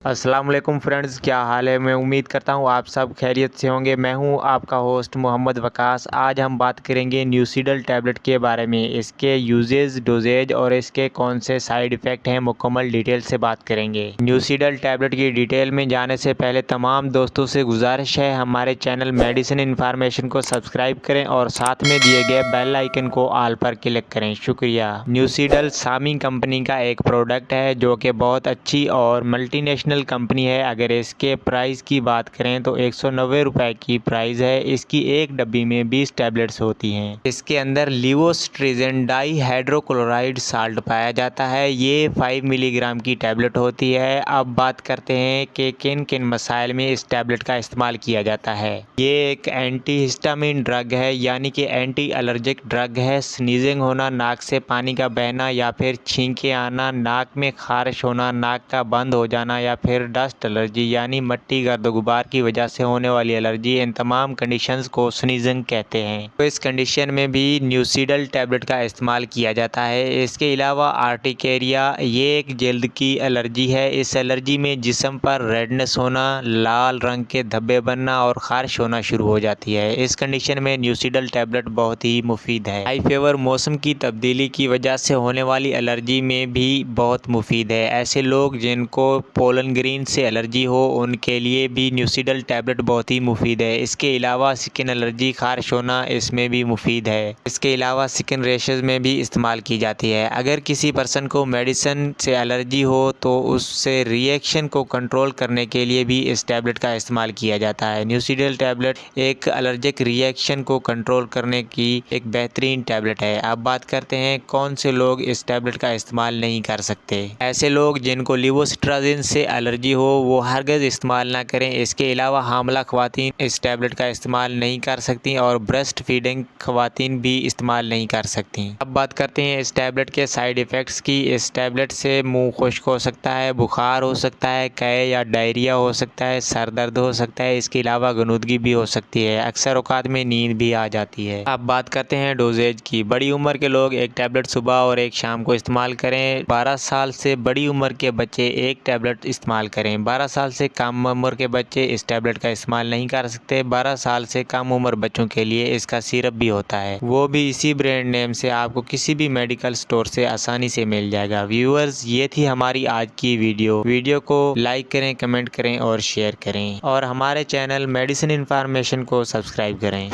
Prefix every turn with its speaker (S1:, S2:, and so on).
S1: अस्सलाम वालेकुम फ्रेंड्स, क्या हाल है। मैं उम्मीद करता हूँ आप सब खैरियत से होंगे। मैं हूँ आपका होस्ट मोहम्मद वकास। आज हम बात करेंगे न्यूसीडल टैबलेट के बारे में, इसके यूजेस, डोजेज और इसके कौन से साइड इफ़ेक्ट हैं, मुकम्मल डिटेल से बात करेंगे। न्यूसीडल टैबलेट की डिटेल में जाने से पहले तमाम दोस्तों से गुजारिश है हमारे चैनल मेडिसिन इन्फॉर्मेशन को सब्सक्राइब करें और साथ में दिए गए बेल आइकन को ऑल पर क्लिक करें। शुक्रिया। न्यूसीडल सामी कंपनी का एक प्रोडक्ट है जो कि बहुत अच्छी और मल्टीनेशनल कंपनी है। अगर इसके प्राइस की बात करें तो 190 रुपए की प्राइस है। इसकी एक डब्बी में 20 टैबलेट्स होती हैं। इसके अंदर लिवोस्ट्रिजन डाई हाइड्रोक्लोराइड साल्ट पाया जाता है। ये 5 मिलीग्राम की टैबलेट होती है। अब बात करते हैं कि किन किन मसाइल में इस टैबलेट का इस्तेमाल किया जाता है। ये एक एंटी हिस्टामिन ड्रग है, यानी कि एंटी एलर्जिक ड्रग है। स्नीजिंग होना, नाक से पानी का बहना या फिर छींके आना, नाक में खारिश होना, नाक का बंद हो जाना या फिर डस्ट एलर्जी यानी मिट्टी, गर्द गुबार की वजह से होने वाली एलर्जी, इन तमाम कंडीशंस को स्नीजिंग कहते हैं। तो इस कंडीशन में भी न्यूसीडल टैबलेट का इस्तेमाल किया जाता है। इसके अलावा आर्टिकेरिया, ये एक जल्द की एलर्जी है। इस एलर्जी में जिस्म पर रेडनेस होना, लाल रंग के धब्बे बनना और खारिश होना शुरू हो जाती है। इस कंडीशन में न्यूसीडल टैबलेट बहुत ही मुफीद है। हाई फीवर, मौसम की तब्दीली की वजह से होने वाली एलर्जी में भी बहुत मुफीद है। ऐसे लोग जिनको पोलन ग्रीन से एलर्जी हो उनके लिए भी न्यूसीडल टैबलेट बहुत ही मुफीद है। इसके अलावा स्किन एलर्जी, खारिश होना, इसमें भी मुफीद है। इसके अलावा स्किन रैशेज में भी इस्तेमाल की जाती है। अगर किसी पर्सन को मेडिसिन से एलर्जी हो तो उससे रिएक्शन को कंट्रोल करने के लिए भी इस टैबलेट का इस्तेमाल किया जाता है। न्यूसीडल टैबलेट एक एलर्जिक रिएक्शन को कंट्रोल करने की एक बेहतरीन टैबलेट है। अब बात करते हैं कौन से लोग इस टैबलेट का इस्तेमाल नहीं कर सकते। ऐसे लोग जिनको लिवोस्ट्राजिन से एलर्जी हो वो हरगिज़ इस्तेमाल ना करें। इसके अलावा हामला ख़वातीन इस टैबलेट का इस्तेमाल नहीं कर सकती और ब्रेस्ट फीडिंग ख़वातीन भी इस्तेमाल नहीं कर सकती। अब बात करते हैं इस टैबलेट के साइड इफ़ेक्ट्स की। इस टैबलेट से मुंह खुश्क हो सकता है, बुखार हो सकता है, कै या डायरिया हो सकता है, सर दर्द हो सकता है। इसके अलावा गनुदगी भी हो सकती है। अक्सर औकात में नींद भी आ जाती है। अब बात करते हैं डोजेज की। बड़ी उम्र के लोग एक टैबलेट सुबह और एक शाम को इस्तेमाल करें। 12 साल से बड़ी उम्र के बच्चे एक टैबलेट इस्तेमाल करें। 12 साल से कम उम्र के बच्चे इस टैबलेट का इस्तेमाल नहीं कर सकते। 12 साल से कम उम्र बच्चों के लिए इसका सिरप भी होता है, वो भी इसी ब्रांड नेम से आपको किसी भी मेडिकल स्टोर से आसानी से मिल जाएगा। व्यूअर्स, ये थी हमारी आज की वीडियो को लाइक करें, कमेंट करें और शेयर करें और हमारे चैनल मेडिसिन इन्फॉर्मेशन को सब्सक्राइब करें।